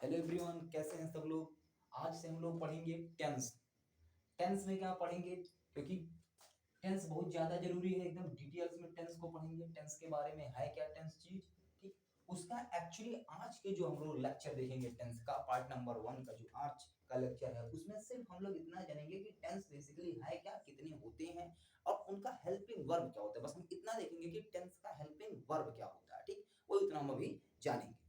Hello everyone, कैसे हैं सब लोग। आज से हम लोग पढ़ेंगे टेंस। टेंस में क्या पढ़ेंगे, क्योंकि टेंस बहुत ज्यादा जरूरी है, एकदम डिटेल्स में टेंस को पढ़ेंगे। टेंस के बारे में है क्या टेंस चीज, ठीक। उसका एक्चुअली आज के जो हम लोग लेक्चर देखेंगे टेंस का पार्ट नंबर 1 का जो आज का लेक्चर है, उसमें सिर्फ हम लोग इतना जानेंगे कि टेंस बेसिकली है क्या, कितने होते हैं और उनका हेल्पिंग वर्ब क्या होता है। बस हम इतना देखेंगे कि टेंस का हेल्पिंग वर्ब क्या होता है, ठीक। वो इतना हम अभी जानेंगे।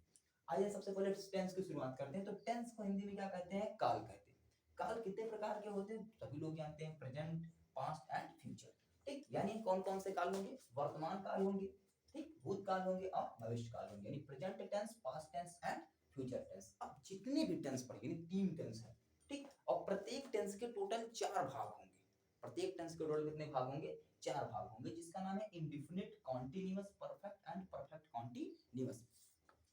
आइए सबसे पहले टेंस की शुरुआत करते हैं। तो टेंस को हिंदी में क्या कहते हैं, काल कहते हैं। काल कितने प्रकार के होते हैं सभी लोग जानते हैं, प्रेजेंट, पास्ट एंड फ्यूचर, ठीक। यानी कौन कौन से काल होंगे, वर्तमान काल होंगे, ठीक, भूतकाल होंगे और भविष्य काल होंगे। यानी present tense, past tense and future tense. अब जितने भी टेंस पढ़ेंगे, यानी 3 टेंस है, ठीक। और प्रत्येक टेंस के टोटल 4 भाग होंगे। प्रत्येक टेंस के टोटल कितने भाग होंगे, 4 भाग होंगे, जिसका नाम है indefinite, continuous, perfect and perfect continuous.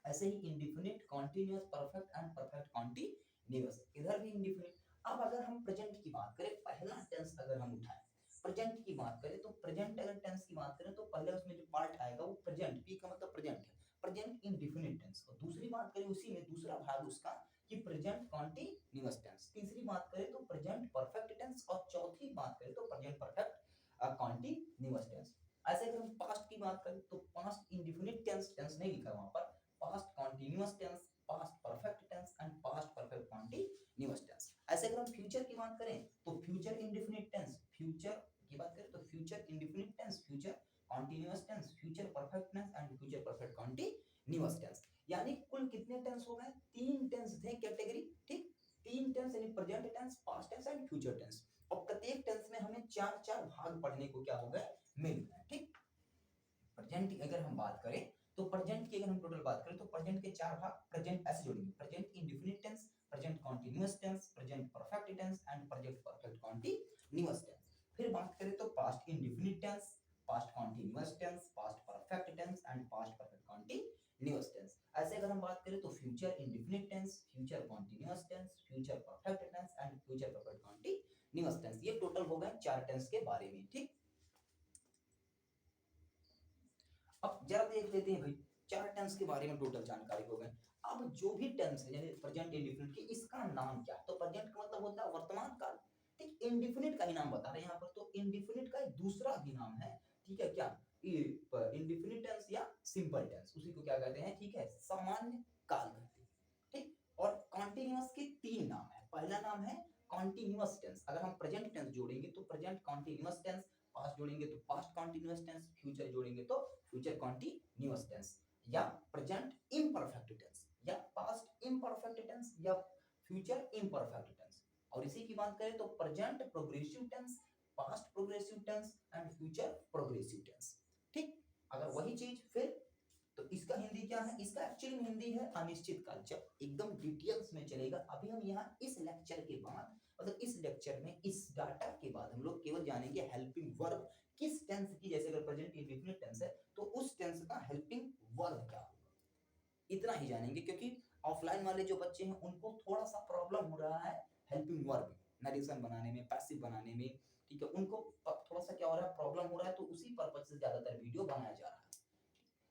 ऐसे ही indefinite, continuous, perfect and perfect continuous, इधर भी इंडिफिनिट। अब अगर हम प्रेजेंट की बात करें, पहला टेंस अगर हम उठाएं, प्रेजेंट की बात करें, तो प्रेजेंट अगर टेंस की बात करें तो पहले उसमें जो पार्ट आएगा वो प्रेजेंट, पी का मतलब प्रेजेंट है, प्रेजेंट इंडिफिनिट टेंस। और दूसरी बात करें उसी में दूसरा भाग उसका कि प्रेजेंट कॉन्टिन्यूअस टेंस। तीसरी बात करें तो प्रेजेंट परफेक्ट टेंस और चौथी बात करें तो प्रेजेंट परफेक्ट कॉन्टिन्यूअस टेंस। ऐसे अगर हम पास्ट की बात करें तो पास्ट इंडिफिनिट टेंस, टेंस नहीं लिखा वहां पर, past continuous tense, past perfect tense and past perfect continuous tense। ऐसे अगर हम फ्यूचर की बात करें तो फ्यूचर इंडेफिनिट टेंस, फ्यूचर की बात करें तो future indefinite tense, future continuous tense, future perfect tense and future perfect continuous tense. यानी कुल कितने टेंस हो गए, 3 टेंस थे कैटेगरी, ठीक। 3 टेंस यानी present tense, past tense and future tense. और प्रत्येक टेंस में हमें 4-4 भाग पढ़ने को क्या हो गए, मिल गए, ठीक। प्रेजेंट की अगर हम बात करें तो प्रेजेंट की अगर हम टोटल बात करें तो प्रेजेंट के 4 भाग, प्रेजेंट ऐसे जोड़ेंगे, present indefinite tense, present continuous tense, present perfect tense and present perfect continuous tense. फिर बात करें तो past indefinite tense, past continuous tense, past perfect tense and past perfect continuous tense. ऐसे अगर हम बात करें तो future indefinite tense, future continuous tense, future perfect tense and future perfect continuous tense. ये टोटल हो गए 4 टेंस के बारे में, ठीक। अब जरा देख लेते हैं भाई, 4 टेंस के बारे में टोटल जानकारी हो गई। अब जो भी टेंस है, जैसे प्रेजेंट इंडेफिनिट की, इसका नाम क्या है, तो प्रेजेंट का मतलब होता है वर्तमान काल, ठीक। इंडेफिनिट का ही नाम बता रहे हैं यहाँ पर, तो इंडेफिनिट का एक दूसरा भी नाम है, ठीक है, क्या, इंडेफिनिट टेंस या सिंपल टेंस, उसी को क्या कहते हैं, ठीक है, सामान्य काल कहते हैं, ठीक। और कॉन्टिन्यूअस के 3 नाम है। पहला नाम है कॉन्टिन्यूअस टेंस। अगर हम प्रेजेंट टेंस जोड़ेंगे तो प्रेजेंट कॉन्टिन्यूअस टेंस, पास्ट जोड़ेंगे तो पास्ट कॉन्टिन्यूअस टेंस, फ्यूचर जोड़ेंगे तो फ्यूचर कॉन्टिन्यूअस टेंस, या प्रेजेंट इम्परफेक्ट टेंस, या पास्ट इम्परफेक्ट टेंस, या फ्यूचर इम्परफेक्ट टेंस। और इसी की बात करें तो present progressive tense, past progressive tense and future progressive tense, ठीक। अगर वही चीज फिर तो इसका हिंदी क्या है, इसका एक्चुअली में हिंदी है अनिश्चित काल। जब एकदम डिटेल्स में चलेगा, अभी हम यहाँ इस लेक्चर के बाद, मतलब इस लेक्चर में इस डाटा के बाद हम लोग केवल जानेंगे हेल्पिंग वर्ब किस टेंस की। जैसे अगर प्रेजेंट इंडेफिनिट टेंस है तो उस टेंस का हेल्पिंग वर्ब क्या होगा, इतना ही जानेंगे। क्योंकि ऑफलाइन वाले जो बच्चे हैं उनको थोड़ा सा प्रॉब्लम हो रहा है हेल्पिंग वर्ब नरेशन बनाने में, पैसिव बनाने में, ठीक है, उनको थोड़ा सा क्या हो रहा है, प्रॉब्लम हो रहा है, तो उसी पर्पज से ज्यादातर वीडियो बनाया जा रहा है।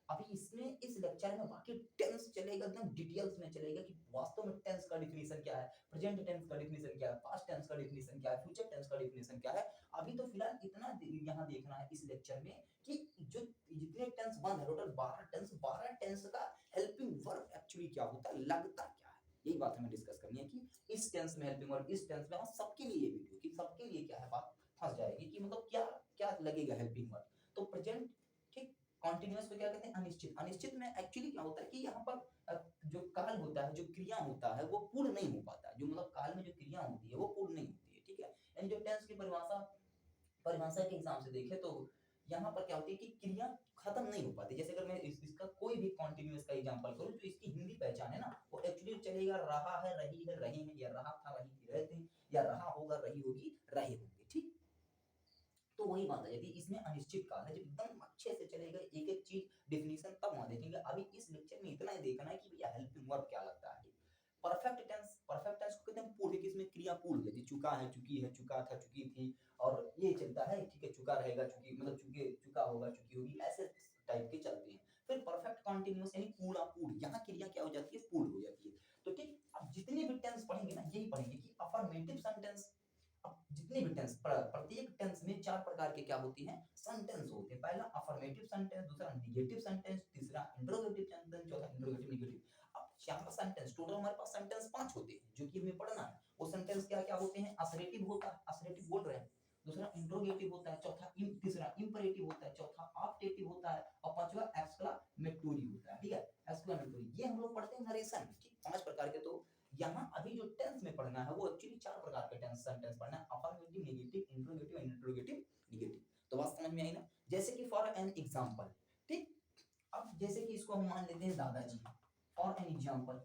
अभी इसमें इस लेक्चर में बाकी टेंस चलेगा, एकदम डिटेल्स में चलेगा कि वास्तव में टेंस का डिफिनीशन क्या है, प्रेजेंट टेंस का डिफिनीशन क्या है, पास्ट टेंस का डिफिनीशन क्या है, फ्यूचर टेंस का डिफिनीशन क्या है। अभी तो फिलहाल इतना यहाँ देखना है इस लेक्चर में कि जो जितने टेंस बंद है, टोटल 12 टेंस का हेल्पिंग वर्ब एक्चुअली क्या होता है, लगता क्या है, यही बात हमें डिस्कस करनी है कि इस टेंस में हेल्पिंग वर्ब, इस टेंस में, और सबके लिए ये वीडियो कि सबके लिए क्या है, बात फंस जाएगी कि मतलब क्या क्या लगेगा हेल्पिंग वर्ब। तो प्रेजेंट, ठीक, कॉन्टिन्यूअस को क्या कहते हैं, अनिश्चित। अनिश्चित में एक्चुअली क्या होता है कि यहाँ पर जो काल होता है, जो क्रिया होता है, वो पूर्ण नहीं हो पाता। जो मतलब काल में जो क्रिया होती है वो पूर्ण नहीं होती है, ठीक है। यानी जो टेंस की परिभाषा परिभाषा के हिसाब से देखें तो यहाँ पर क्या होती है कि क्रिया खत्म नहीं हो पाती। जैसे अगर मैं इसका कोई भी कॉन्टिन्यूअस का एग्जांपल करूं, जो इसकी हिंदी पहचान है ना, वो एक्चुअली चलेगा रहा है, रही है, रहे हैं, या रहा था, रही थी, रहे थे, या रहा होगा, रही होगी, रहे होंगे, ठीक। तो वही बात है, यदि इसमें अनिश्चित काल है, जब एकदम अच्छे से चलेगा एक एक चीज डिफिनीशन, तब वहां देखेंगे। अभी इस लेक्चर में इतना ही देखना है कि भैया हेल्पिंग वर्ब क्या लगता है। परफेक्ट टेंस, परफेक्ट टेंस को कहते हैं पूर्ण, कि इसमें क्रिया पूर्ण होती है, चुका है, चुकी है, चुका था, चुकी थी, और ये चलता है, ठीक है, चुका रहेगा, चुकी मतलब चुके, चुका होगा, चुकी होगी, ऐसे टाइप के चलते हैं। फिर परफेक्ट कॉन्टिन्यूअस यानी पूरा पूर्ण, यहाँ क्रिया क्या हो जाती है, पूर्ण हो जाती है। तो ठीक, इसमें चार प्रकार के क्या होती हैं, सेंटेंस होते हैं। पहला अफर्मेटिव सेंटेंस, दूसरा नेगेटिव सेंटेंस, तीसरा इंट्रोगेटिव सेंटेंस, चौथा इंट्रोगेटिव नेगेटिव। अब चार सेंटेंस टोटल हमारे पास सेंटेंस 5 होते हैं जो कि हमें पढ़ना है। वो सेंटेंस क्या क्या होते हैं, असर्टिव होता है, असर्टिव बोल रहे हैं, दूसरा इंट्रोगेटिव होता है, चौथा तीसरा इंपरेटिव होता है, चौथा ऑप्टेटिव होता है, और पांचवा एक्सक्लामेटोरी होता है। ठीक है, एक्सक्लामेटोरी ये हम लोग पढ़ते हैं नरेशन में। ठीक, 5 प्रकार के। तो यहाँ अभी जो टेंस में पढ़ना है वो एक्चुअली 4 प्रकार के टेंस सेंटेंस पढ़ना है, affirmative, negative, interrogative and interrogative negative. तो बात समझ में आई ना। जैसे कि फॉर एन एग्जांपल, ठीक, अब जैसे कि इसको हम मान लेते हैं दादाजी, फॉर एन एग्जांपल।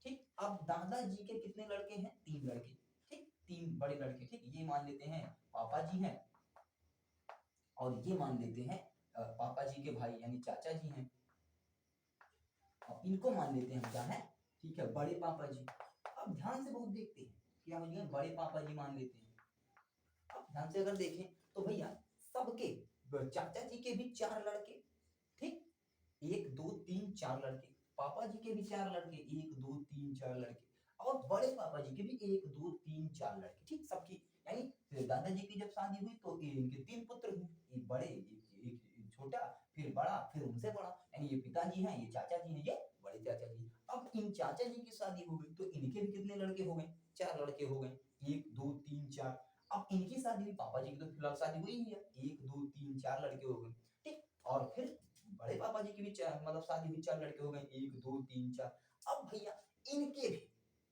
ठीक, अब दादाजी के कितने लड़के हैं, 3 लड़के। ठीक, 3 बड़े लड़के। ठीक, ये मान लेते हैं पापा जी हैं, और ये मान लेते हैं पापा जी के भाई यानी चाचा जी हैं, और इनको मान लेते हैं क्या है, ठीक है, बड़े पापा जी। अब ध्यान से बहुत देखते हैं, क्या हो गया, बड़े पापा जी मान लेते हैं। अब ध्यान से अगर देखें तो भैया सबके, चाचा जी के भी 4 लड़के, ठीक, 1 2 3 4 लड़के, पापा जी के भी 4 लड़के, 1 2 3 4 लड़के, और बड़े पापा जी के भी 1 2 3 4 लड़के। ठीक, सबकी यानी दादाजी की जब शादी हुई तो इनके 3 पुत्र हुए, एक बड़े, एक छोटा, फिर बड़ा, फिर उनसे बड़ा, यानी ये पिताजी हैं, ये चाचा जी हैं, ये बड़े चाचा जी। अब इन चाचा जी की शादी हो गई तो इनके भी कितने लड़के हो गए, 4 लड़के हो गए, 1 2 3 4। अब इनकी शादी हुई, पापा जी की तो फिलहाल शादी हुई ही है, 1 2 3 4 लड़के हो गए। ठीक, और फिर बड़े पापा जी की भी मतलब शादी हुई, 4 लड़के हो गए, 1 2 3 4। अब भैया इनके भी,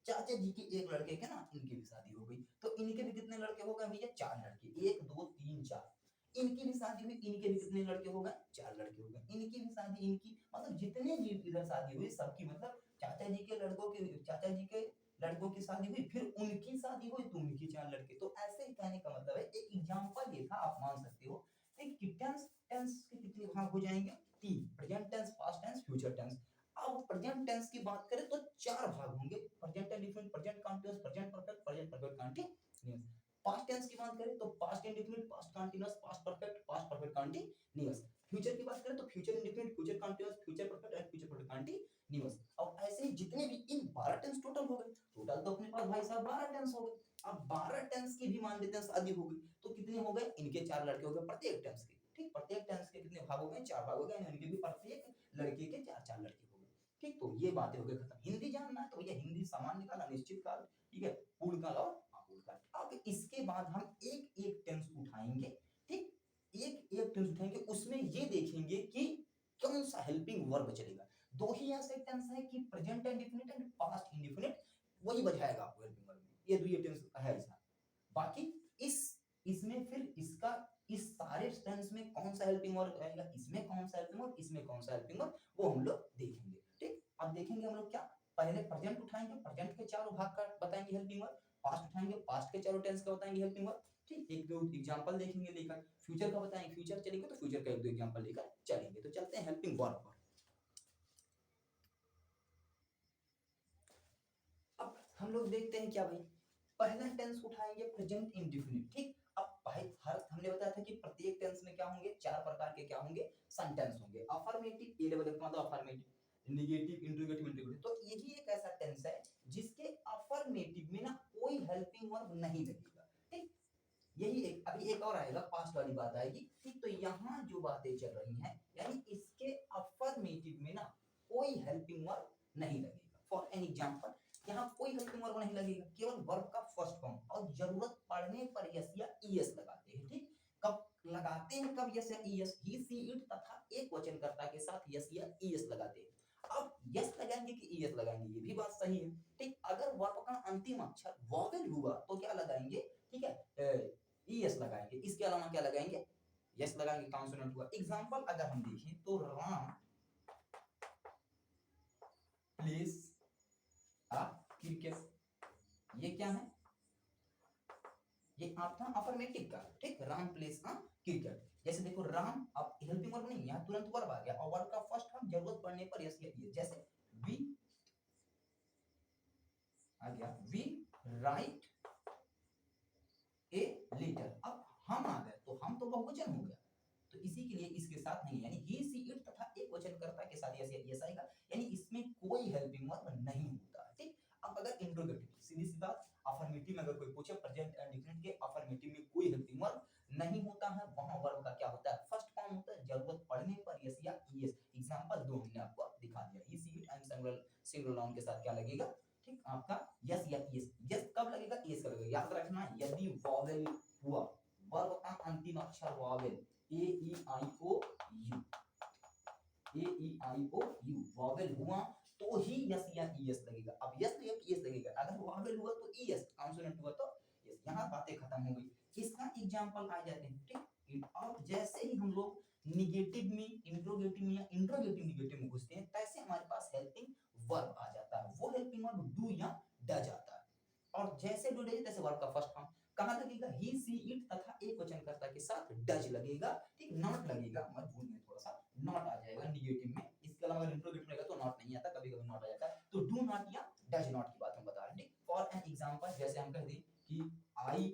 चाचा जी के एक लड़के के ना, इनकी भी शादी हो गई, तो इनके भी कितने लड़के हो गए भैया, 4 लड़के, 1 2 3 4। इनकी भी शादी हुई, इनके भी कितने लड़के हो गए, 4 लड़के हो गए, इनकी भी शादी, इनकी मतलब जितने भी इधर शादी हुई सबकी, मतलब चाचा जी के लड़कों के, चाचा जी के लड़कों की शादी हुई, फिर उनकी शादी हुई तो उनकी 4 लड़के। तो ऐसे ही कहने का मतलब है, एक एग्जांपल ये था, आप मान सकते हो कि टेंस, टेंस के कितने भाग हो जाएंगे, 3, present tense, past tense, future tense. अब प्रेजेंट टेंस की बात करें तो 4 भाग होंगे, present indefinite, present continuous, present perfect, present perfect continuous. Past tense की बात करें तो past indefinite, past continuous, past perfect, past perfect continuous. Future की बात करें तो future indefinite, future continuous, future perfect and future perfect continuous. और ऐसे ही जितने भी इन 12 टेंस टोटल हो गए, टोटल तो अपने पास भाई साहब 12 टेंस हो गए। अब 12 टेंस की भी मान लेते हैं शादी हो गई, तो कितने हो गए, इनके 4 लड़के हो गए प्रत्येक टेंस के। ठीक, प्रत्येक टेंस के कितने भाग हो गए, 4 भाग हो गए, इनके भी प्रत्येक लड़के के 4 4 लड़के हो गए। ठीक, तो ये बातें हो गई खत्म। हिंदी जानना है तो भैया हिंदी सामान्य काल, अनिश्चित काल, ठीक है, पूर्ण काल और अपूर्ण काल। अब इसके बाद हम एक एक टेंस उठाएंगे। ठीक, एक एक टेंस उठाएंगे, उसमें ये देखेंगे कि कौन सा हेल्पिंग वर्ब चलेगा। 2 ही ऐसे टेंस है कि present indefinite and past indefinite, वही बजाएगा आपको हेल्पिंग वर्ब में। ये 2 ही टेंस है इसमें। बाकी इसमें फिर इसका, इस सारे टेंस में कौन सा हेल्पिंग वर्ब आएगा, इसमें कौन सा हेल्पिंग वर्ब, इसमें कौन सा हेल्पिंग वर्ब, वो हम लोग देखेंगे। ठीक, अब देखेंगे हम लोग क्या, पहले प्रेजेंट उठाएंगे, प्रेजेंट के चारों भाग का बताएंगे हेल्पिंग वर्ब, पास्ट उठाएंगे, पास्ट के चारों टेंस का बताएंगे हेल्पिंग वर्ब। ठीक, एक दो एग्जांपल देखेंगे लेकर, फ्यूचर का बताएंगे, फ्यूचर चलेंगे तो फ्यूचर का एक दो एग्जांपल लेकर चलेंगे। तो चलते हैं हेल्पिंग वर्ब पर। अब हम लोग देखते हैं क्या भाई, पहला टेंस उठाएंगे प्रेजेंट इंडेफिनिट। ठीक, अब भाई हर हमने बताया था कि प्रत्येक टेंस में क्या होंगे, 4 प्रकार के क्या होंगे, सेंटेंस होंगे। अफर्मेटिव, ए डबल मतलब अफर्मेटिव, नेगेटिव, इंट्रोगेटिव, इंट्रोगेटिव। तो यही एक ऐसा टेंस है जिसके अफर्मेटिव में ना कोई हेल्पिंग वर्ब नहीं लगेगा। ठीक, यही एक, अभी एक और आएगा, पास्ट वाली बात आएगी। ठीक, तो यहाँ जो बातें चल रही हैं, यानी इसके अफर्मेटिव में ना कोई हेल्पिंग वर्ब नहीं लगेगा। फॉर एन एग्जांपल, यहाँ कोई हेल्पिंग वर्ब नहीं लगेगा, केवल वर्ब का फर्स्ट फॉर्म, और जरूरत पड़ने पर यस या ईएस लगाते हैं। ठीक, कब लगाते हैं, कब यस या ईएस, ही सी इट तथा एक वचनकर्ता के साथ यस या ईएस लगाते हैं। अब यस लगाएंगे कि ईएस लगाएंगे, ये भी बात सही है। ठीक, अगर वर्ब का अंतिम अक्षर वॉवेल हुआ तो क्या लगाएंगे, ठीक है, ईएस लगाएंगे, इसके अलावा क्या लगाएंगे, यस लगाएंगे, कॉन्सोनेंट हुआ। एग्जांपल अगर हम देखें तो राम प्लेस आ क्रिकेट, ये क्या है, ये आपका अफर्मेटिव का। ठीक, राम प्लेस आ क्रिकेट। जैसे देखो राम, अब हेल्पिंग वर्ब नहीं, यहाँ तुरंत वर्ब आ गया, और वर्ब का फर्स्ट फॉर्म जरूरत पड़ने पर यस या ईएस। जैसे वी आ गया, वी राइट ए लेटर। अब हम आ गए तो हम तो बहुवचन हो गया, तो इसी के लिए इसके साथ नहीं, यानी ही सी इट तथा एक वचनकर्ता के साथ यस या ईएस आएगा, यानी इसमें कोई हेल्पिंग वर्ब नहीं होता है। ठीक, अब अगर इंट्रोगेटिव, सीधी सी बात, अफर्मेटिव में अगर कोई पूछे प्रेजेंट इंडेफिनिट के अफर्मेटिव में कोई हेल्पिंग वर्ब नहीं सिंगुलर सिंगुलर नाउन के साथ क्या लगेगा, ठीक, आपका यस या यस। यस कब लगेगा, यस कब लगेगा, याद रखना यदि वॉवेल हुआ, वर्ब का अंतिम अक्षर vowel A E I O U, A E I O U vowel हुआ तो ही यस या ईएस लगेगा। अब यस लगेगा कि ईएस लगेगा, अगर वॉवेल हुआ तो ईएस, कॉन्सोनेंट हुआ तो यस। यहाँ बातें खत्म हो गई। इसका एग्जांपल आ जाते हैं, ठीक। अब जैसे ही हम लोग निगेटिव में, इंट्रोगेटिव में या इंट्रोगेटिव निगेटिव में घुसते हैं, तैसे हमारे पास हेल्पिंग वर्ब आ जाता है। वो हेल्पिंग वर्ब डू या डज आता है। और जैसे डू डज तैसे वर्ब का फर्स्ट फॉर्म कहाँ लगेगा, ही सी इट तथा एक वचनकर्ता के साथ डज लगेगा, ठीक, नॉट लगेगा, मत भूल में थोड़ा सा नॉट आ जाएगा निगेटिव में। इसके अलावा अगर इंट्रोगेटिव रहेगा तो नॉट नहीं आता, कभी कभी नॉट आ जाता है। तो डू नॉट या डज नॉट की बात हम बता रहे हैं, ठीक। फॉर एन एग्जांपल जैसे हम कह दें कि आई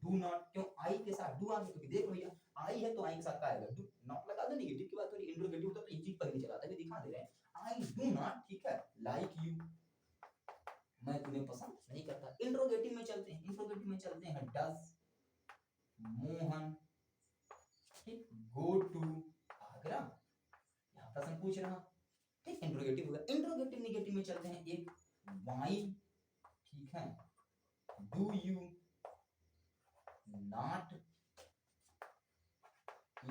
डू नॉट, क्यों आई के साथ डू आ गया, क्योंकि देखो भैया आई है तो आई के साथ क्या आएगा, डू नॉट लगा दो, निगेटिव की बात हो रही है, इंट्रोगेटिव तो ये चीज पहले चलाता है, दिखा दे रहे हैं आई डू नॉट, ठीक है, लाइक यू, मैं तुम्हें पसंद नहीं करता। इंट्रोगेटिव में चलते हैं, इंट्रोगेटिव में चलते हैं डज मोहन, ठीक, गो टू आगरा, यहाँ प्रश्न पूछ रहा, ठीक, इंट्रोगेटिव होगा। इंट्रोगेटिव निगेटिव में चलते हैं, एक वाई, ठीक है, do you not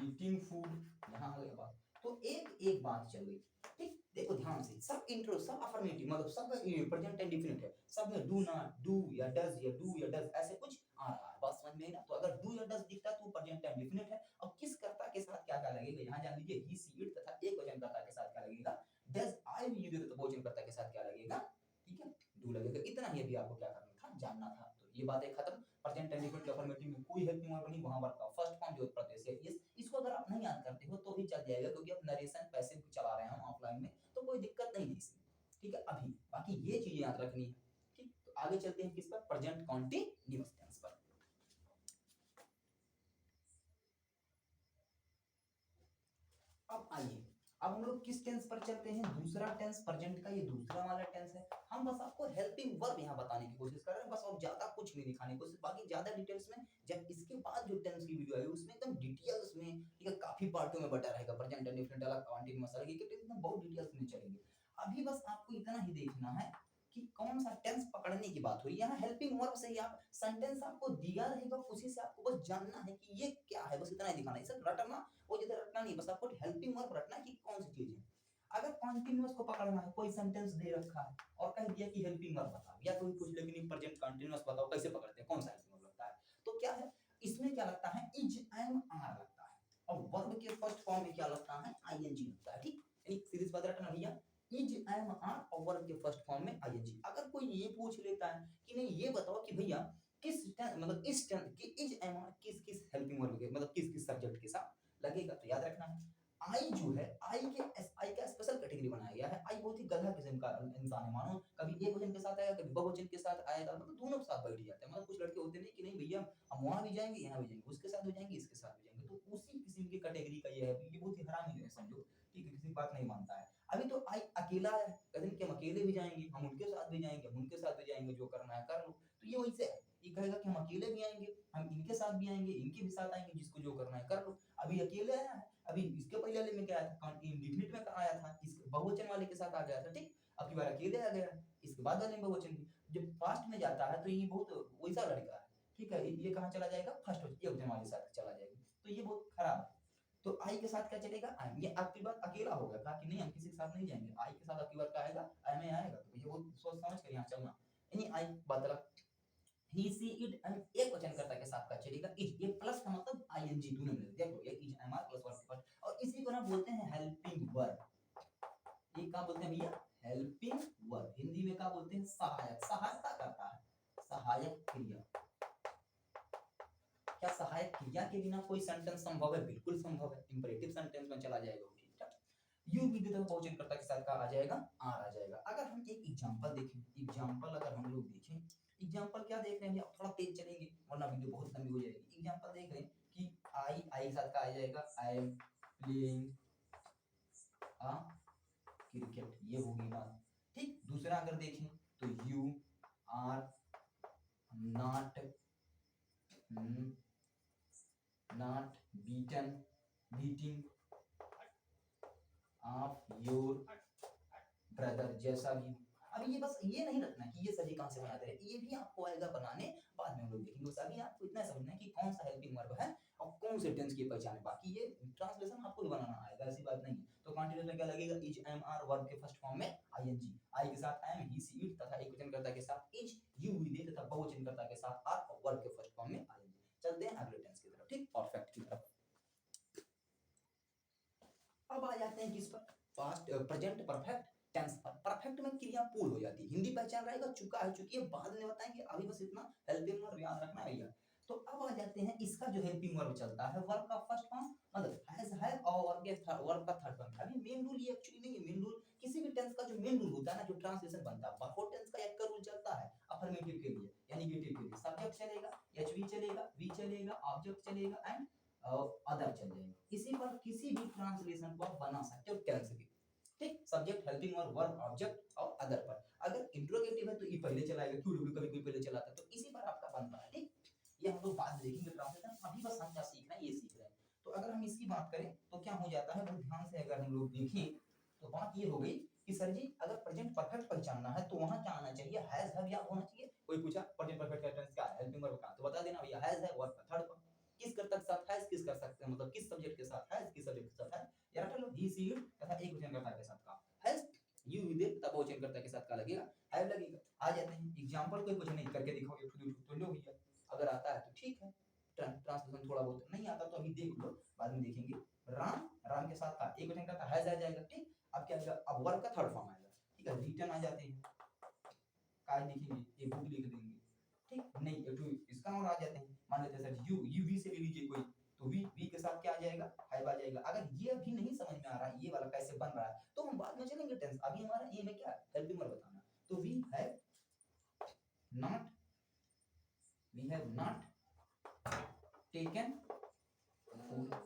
eating food, यहाँ आ गया बात। तो एक एक बात चल गई, ठीक। देखो ध्यान से, सब इंट्रो सब अफर्मेटिव मतलब सब प्रेजेंट एंड डिफिनिट है, सब में डू नॉट, डू या डज या डू या डज ऐसे कुछ आ रहा है, बात समझ में आई ना। तो अगर डू या डज दिखता है तो प्रेजेंट एंड डिफिनिट है। अब किस कर्ता के साथ क्या क्या लगेगा, यहाँ जान लीजिए ही सी इट तथा एक वचनकर्ता के साथ क्या लगेगा, डज आई यू दे तो वचनकर्ता के साथ क्या लगेगा, ठीक है, डू लगेगा। इतना ही अभी आपको क्या करना था, जानना था। तो ये बातें खत्म। प्रेजेंट एंड डिफिनिट अफर्मेटिव में कोई हेल्पिंग वर्ब नहीं, वहां वर्ब का फर्स्ट फॉर्म जो प्रत्यय है इस, इसको अगर आप नहीं याद करते हो तो भी चल जाएगा, क्योंकि अब नरेशन पैसिव चला रहे हैं हम ऑफलाइन में, तो कोई दिक्कत नहीं है इसमें, ठीक है। अभी बाकी ये चीजें याद रखनी है, ठीक। तो आगे चलते हैं किस पर, प्रेजेंट कॉन्टिन्यूअस टेंस पर। अब आइए, अब हम लोग किस टेंस पर चलते हैं, दूसरा टेंस प्रेजेंट का, ये दूसरा वाला टेंस है। हम बस आपको हेल्पिंग वर्ब यहाँ बताने की कोशिश कर रहे हैं बस, और ज्यादा कुछ नहीं दिखाने की कोशिश, बाकी ज्यादा डिटेल्स में जब इसके बाद जो टेंस की वीडियो आई उसमें एकदम डिटेल्स में, ठीक है, काफी पार्टों में बटा रहेगा, प्रेजेंट एंड डिफरेंट अलग, कॉन्टिन्यूअस अलग, ये एकदम बहुत डिटेल्स में चलेंगे। अभी बस आपको इतना ही देखना है कि कौन सा टेंस पकड़ने की बात हो रही है। यहाँ हेल्पिंग वर्ब से ही आप सेंटेंस आपको दिया रहेगा, उसी से आपको बस जानना है कि ये क्या है, बस इतना ही दिखाना है, सब रटना वो जिधर रटना नहीं, बस आपको हेल्पिंग वर्ब रटना है कि कौन सी चीज है। अगर कॉन्टिन्यूअस को पकड़ना है, कोई सेंटेंस दे रखा है और कह दिया कि हेल्पिंग वर्ब बताओ, या कोई पूछ ले कि प्रेजेंट कॉन्टिन्यूअस बताओ, कैसे पकड़ते हैं, कौन सा हेल्पिंग वर्ब लगता है, तो क्या है इसमें क्या लगता है, इज एम आर लगता है, और वर्ब के फर्स्ट फॉर्म में क्या लगता है, आईएनजी लगता है, ठीक। यानी सीरीज बात रटना भैया, इज एम आर और वर्ब के फर्स्ट फॉर्म में आईएनजी। अगर कोई ये पूछ लेता है कि नहीं ये बताओ कि भैया किस मतलब इस कि इज एम आर किस किस हेल्पिंग वर्ब के मतलब किस किस सब्जेक्ट के साथ लगेगा, तो याद रखना है आई जो है, आई का स्पेशल कैटेगरी बनाया गया है। आई बहुत ही गधा किस्म का इंसान है, मानो कभी एक वचन के साथ आएगा, कभी बहुवचन के साथ आएगा, मतलब दोनों के साथ बैठ जाते हैं। मतलब कुछ लड़के होते नहीं कि नहीं भैया हम वहां भी जाएंगे, यहाँ भी जाएंगे, उसके साथ भी जाएंगे, इसके साथ भी जाएंगे, तो उसी किस्म की कैटेगरी का ये है। ये बहुत ही हरामी है समझो, ठीक है, किसी की बात नहीं मानता है। अभी तो आई अकेला है, कहते हैं कि हम अकेले भी जाएंगे, हम उनके साथ भी जाएंगे, हम उनके साथ भी जाएंगे, जो करना है कर लो। तो ये वैसे है, ये कहेगा कि हम अकेले भी आएंगे, हम इनके साथ भी आएंगे, इनके भी साथ आएंगे, जिसको जो करना है कर लो। अभी अकेले आया है, अभी इसके पहले वाले में क्या आया था, इंडिफिनिट में आया था, इस बहुवचन वाले के साथ आ गया था, ठीक। अब की बार अकेले आ गया, इसके बाद वाले में बहुवचन। जब पास्ट में जाता है तो ये बहुत वैसा लड़का है, ठीक है, ये कहाँ चला जाएगा, फर्स्ट वचन वाले साथ चला जाएगा, तो ये बहुत खराब है। तो आई के साथ क्या चलेगा, आई। ये आपकी बात अकेला होगा, कहा कि नहीं हम किसी के साथ नहीं जाएंगे, आई के साथ आपकी बार क्या आएगा, आई में आएगा, तो ये बहुत सोच समझ कर यहाँ चलना। यानी आई बात अलग, ही सी इट एंड एक वचनकर्ता के साथ का चलेगा इज, ये प्लस का मतलब आईएनजी दोनों में देखो, ये is am are plus verb, और इसी को ना बोलते हैं हेल्पिंग वर्ब। ये क्या बोलते हैं भैया, हेल्पिंग वर्ब। हिंदी में क्या बोलते हैं, सहायक, सहायता करता है, सहायक क्रिया। क्या सहायक क्रिया के बिना कोई सेंटेंस संभव है, बिल्कुल संभव है, इंपरेटिव सेंटेंस में चला जाएगा, ठीक है। यू भी देता बहुवचनकर्ता के साथ का आ जाएगा, आर आ जाएगा। अगर हम एक एग्जांपल देखें, एग्जांपल अगर हम लोग देखें, एग्जांपल क्या देख रहे हैं, थोड़ा तेज चलेंगे वरना वीडियो बहुत लंबी हो जाएगी। एग्जांपल देख रहे हैं कि आई के साथ का आ जाएगा, I am playing a cricket, ये होगी बात, ठीक। दूसरा अगर देखें तो you are not not beating of your brother जैसा भी हो। अब ये बस ये नहीं रखना कि ये सभी कहाँ से बनाते हैं, ये भी आपको आएगा बनाने, बाद में हम लोग देखेंगे। बस अभी आपको इतना समझना है कि कौन सा हेल्पिंग वर्ब है और कौन से टेंस की पहचान है, बाकी ये ट्रांसलेशन आपको ही बनाना आएगा, ऐसी बात नहीं है। तो कॉन्टिन्यूस में क्या लगेगा, इज एम आर वर्ब के फर्स्ट फॉर्म में आईएनजी, आई के साथ एम, ही सी इट तथा एकवचनकर्ता के साथ इज, यू वी दे तथा बहुवचनकर्ता के साथ आर और वर्ब के फर्स्ट फॉर्म में आईएनजी। चलते हैं अगले टेंस की तरफ, ठीक, परफेक्ट की तरफ। अब आ जाते हैं किस पर, पास्ट प्रेजेंट परफेक्ट टेंस पर। परफेक्ट में क्रिया पूर्ण हो जाती है, हिंदी पहचान रहेगा, चुका है चुकी है, बाद में बताएंगे, अभी बस इतना हेल्पिंग वर्ब याद रखना है भैया। तो अब आ जाते हैं इसका जो हेल्पिंग वर्ब चलता है, वर्ब का फर्स्ट फॉर्म मतलब हैज है और वर्ब का थर्ड फॉर्म। अभी मेन रूल ये एक्चुअली नहीं है, मेन रूल किसी भी टेंस का जो मेन रूल होता है ना, जो ट्रांसलेशन बनता है, बाकी टेंस का एक का रूल चलता है अफर्मेटिव के लिए या नेगेटिव के लिए, सब्जेक्ट चलेगा, एचवी चलेगा, वी चलेगा, ऑब्जेक्ट चलेगा एंड अदर चल जाएगा। इसी पर किसी भी ट्रांसलेशन को आप बना सकते हो टेंस की, ठीक, सब्जेक्ट हेल्पिंग और वर्ब ऑब्जेक्ट और अदर पर। अगर इंट्रोगेटिव है तो ई पहले चलाएगा, क्यों डब्ल्यू कभी कोई पहले चलाता है, तो इसी पर आपका बनता है, ठीक। ये हम लोग बाद में देखेंगे ट्रांसलेशन, अभी बस हम क्या सीख रहे हैं, ये सीख रहे हैं। तो अगर हम इसकी बात करें तो क्या हो जाता है, बहुत ध्यान से अगर हम लोग देखें तो बात ये हो गई कि सर जी अगर प्रेजेंट परफेक्ट पहचानना है तो वहां क्या आना चाहिए, हैज हैव या होना चाहिए। कोई पूछा प्रेजेंट परफेक्ट का टेंस क्या है, हेल्पिंग वर्ब का, तो बता देना भैया हैज है, वर्ब का थर्ड फॉर्म। किस कर्ता के साथ हैज, किस कर सकते हैं मतलब किस सब्जेक्ट के साथ हैज, किस सब्जेक्ट के साथ हैज, या रट लो, ही सी इट तथा एक वचनकर्ता के साथ का हैज, यू विद तथा बहुवचनकर्ता के साथ का लगेगा, हैव लगेगा। आ जाते हैं एग्जांपल, कोई कुछ नहीं करके दिखाओ, एक खुद तो लो भैया, अगर आता है तो ठीक है, ट्रांसलेशन थोड़ा बहुत नहीं आता तो अभी देख लो, बाद में देखेंगे। राम, राम के साथ का एक वचनकर्ता हैज आ जाएगा, ठीक। अब क्या आएगा, अब वर्ब का थर्ड फॉर्म आएगा, ठीक है। रिटर्न आ जाते हैं, काय लिखेंगे, ये बुक लिख देंगे, ठीक। नहीं एक तो इसका और आ जाते हैं, मान लेते हैं सर यू वी से ले लीजिए कोई, तो वी के साथ क्या आ जाएगा, हैव आ जाएगा। अगर ये अभी नहीं समझ में आ रहा है ये वाला कैसे बन रहा है तो हम बाद में चलेंगे टेंस, अभी हमारा एम है क्या, हेल्पिंग वर्ब बताना। तो we have not, we have not taken,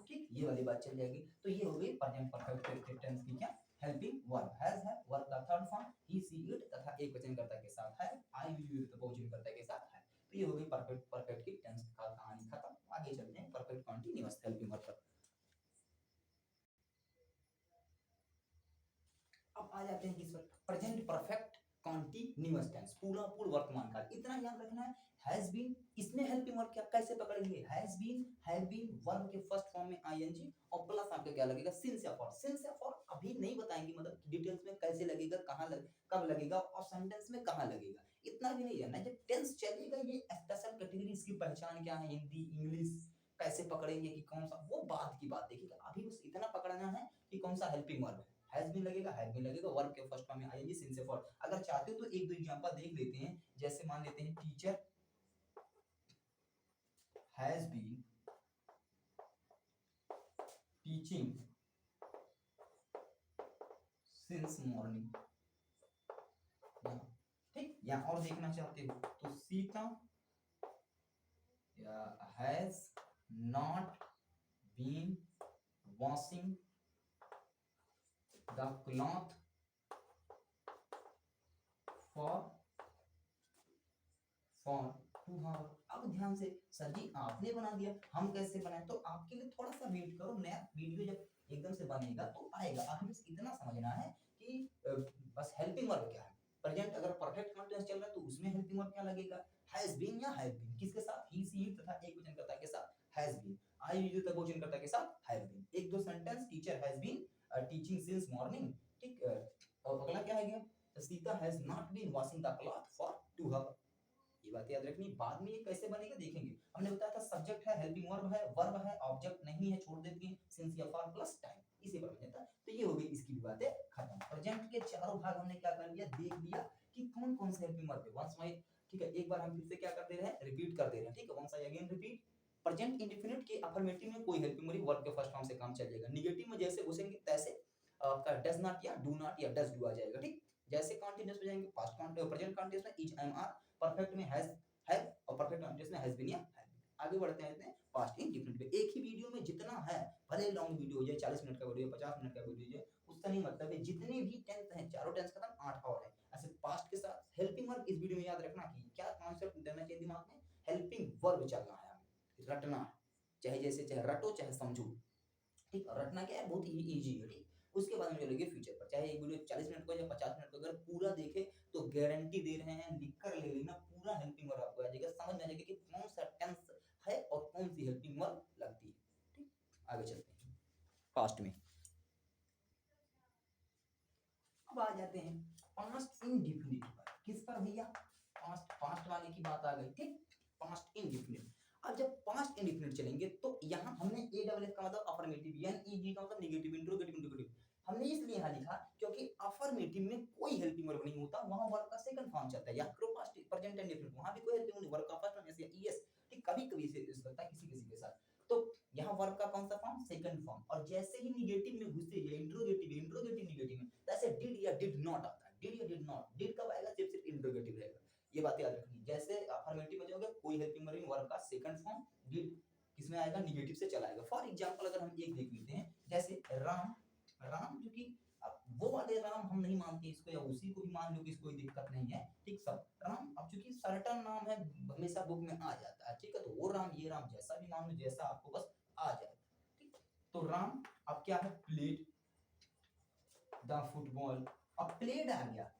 ठीक, ये वाली बात चल जाएगी। तो ये हो गई प्रेजेंट परफेक्ट टेंस की क्या, हेल्पिंग वर्ब। हैज है वर्ब का third form, he she it तथा एक वचनकर्ता के साथ है, आई यू तो बहुवचनकर्ता के साथ है। तो ये हो गई परफेक्ट परफेक्ट की टेंस का कहानी खत्म। आगे चलते हैं परफेक्ट कंटीन्यूअस हेल्पिंग वर्ब पर। अब आ जाते हैं किस पर, प्रेजेंट परफेक्ट कंटीन्यूअस टेंस, पूरा पूर्ण वर्तमान काल। इतना याद रखना है, हैज बीन, इसमें हेल्पिंग वर्ब क्या कैसे पकड़ेंगे, has been, have been, verb के फर्स्ट फॉर्म में आईएनजी और प्लस आपका क्या लगेगा, सिंस या फॉर। सिंस या फॉर अभी नहीं बताएंगे, मतलब डिटेल्स में कैसे लगेगा, कहां कब लगेगा और सेंटेंस में कहां लगेगा, इतना भी नहीं जानना। जब टेंस चलेगा ये स्पेशल कैटेगरी, इसकी पहचान क्या है, हिंदी इंग्लिश कैसे पकड़ेंगे कि कौन सा, वो बात की बात देखिएगा। अभी बस इतना पकड़ना है कि कौन सा हेल्पिंग वर्ब है, हैज बीन लगेगा, हैव बीन लगेगा, वर्ब के फर्स्ट फॉर्म में आईएनजी, सिंस से फॉर। अगर चाहते हो तो एक दो एग्जांपल देख लेते हैं, जैसे मान लेते हैं teacher has been teaching since morning, ठीक। या और देखना चाहते हो तो Sita has not been washing the cloth for for 2 hour. अब ध्यान से, सर जी आपने बना दिया, हम कैसे बनाए, तो आपके लिए थोड़ा सा वेट करो, नया वीडियो जब एकदम से बनेगा तो आएगा। आपको बस इतना समझना है कि बस हेल्पिंग वर्ब क्या है। प्रेजेंट अगर परफेक्ट कंटीन्यूअस चल रहा है तो उसमें हेल्पिंग वर्ब क्या लगेगा, हैज बीन या हैव बीन, किसके साथ, ही सी इट तथा एक वचनकर्ता के साथ हैज बीन, आई यू तथा बहुवचनकर्ता के साथ हैव बीन। एक दो sentence, teacher has been teaching since morning, ठीक। और अगला क्या है गया, Sita has not been washing the cloth for 2 hour. ये बात याद रखनी, बाद में ये कैसे बनेगा देखेंगे। हमने बताया था सब्जेक्ट है, हेल्पिंग वर्ब है, ऑब्जेक्ट नहीं है छोड़ देते हैं, सिंस या फॉर प्लस टाइम, इसी पर बन जाता। तो ये हो गई इसकी भी बातें खत्म। प्रेजेंट के चारों भाग हमने क्या कर लिया, देख लिया कि कौन कौन से हेल्पिंग वर्ब है। वंस माय, ठीक है, एक बार हम फिर से क्या कर दे रहे हैं, रिपीट कर दे रहे हैं, ठीक है। Once I again repeat, present indefinite के अफर्मेटिव में कोई हेल्पिंग वर्ब के फर्स्ट फॉर्म से काम चल जाएगा, नेगेटिव में जैसे घुसेंगे तैसे आपका डज नॉट या डू नॉट या डज डू आ जाएगा, ठीक। जैसे कंटीन्यूअस में जाएंगे पास्ट कंटीन्यूअस, प्रेजेंट कंटीन्यूअस में इज एम आर, परफेक्ट में हैज है और परफेक्ट कंटीन्यूअस में हैज बीन या हैव बीन। आगे बढ़ते हैं इसमें पास्ट इंडेफिनिट पे। एक ही वीडियो में जितना है, भले लॉन्ग वीडियो हो जाए, 40 मिनट का वीडियो, 50 मिनट का वीडियो हो जाए, उसका नहीं मतलब है। जितने भी टेंस हैं, चारों टेंस खत्म, 8 और है। ऐसे पास्ट के साथ हेल्पिंग वर्ब इस वीडियो में याद रखना कि क्या कॉन्सेप्ट देना चाहिए दिमाग में, हेल्पिंग वर्ब चलना है हमें, रटना है, चाहे जैसे चाहे रटो चाहे समझो, ठीक। रटना क्या है, बहुत ही इजी है, ठीक। उसके बाद में चलेंगे फ्यूचर पर। चाहे एक वीडियो 40 मिनट का या 50 मिनट का, अगर पूरा देखे तो गारंटी दे रहे हैं, लिख कर ले लेना, पूरा हेल्पिंग वर्ब आपको आ जाएगा, समझ में आ जाएगा कि कौन सा टेंस है और कौन सी हेल्पिंग वर्ब लगती है। ठीक, आगे चलते हैं पास्ट में। अब आ जाते हैं पास्ट इंडेफिनिट पर। किस पर भैया? पास्ट, पास्ट वाले की बात आ गई। ठीक, पास्ट इंडेफिनिट। अब जब पास्ट इंडेफिनिट चलेंगे तो यहाँ हमने ए डबल एफ का मतलब अफर्मेटिव, एनईजी का मतलब नेगेटिव, इंट्रोगेटिव, इंट्रोगेटिव हमने इसलिए यहाँ लिखा क्योंकि अफर्मेटिव में कोई हेल्पिंग वर्ब नहीं होता, वहां वर्ब का सेकंड फॉर्म चलता है। या पास्ट प्रेजेंट इंडेफिनिट, वहां भी कोई हेल्पिंग वर्ब का फर्स्ट फॉर्म ऐसे ईएस। ठीक, कभी कभी इसे यूज करता है किसी किसी के साथ। तो यहाँ वर्ब का कौन सा फॉर्म? Second form. और जैसे ही निगेटिव में घुसे या इंट्रोगेटिव, इंट्रोगेटिव निगेटिव में, जैसे डिड या डिड नॉट आता है। डिड या डिड नॉट, डिड कब आएगा? जब सिर्फ इंट्रोगेटिव रहेगा। ये बात याद रखनी। जैसे अफर्मेटिव में जाओगे कोई हेल्पिंग वर्ब, वर्ब का सेकंड फॉर्म डिड किसमें आएगा? निगेटिव से चला आएगा। फॉर एग्जांपल अगर हम एक देख लेते हैं, जैसे राम, राम जो कि अब वो वाले राम हम नहीं मानते इसको, या उसी को भी मान लो कि इसको कोई दिक्कत नहीं है। ठीक, सब राम अब चूंकि सर्टन नाम है, हमेशा बुक में आ जाता है। ठीक है, तो वो राम, ये राम, जैसा भी मान लो, जैसा आपको बस आ जाए। ठीक, तो राम अब क्या है? Played the football. अब प्लेड आ गया,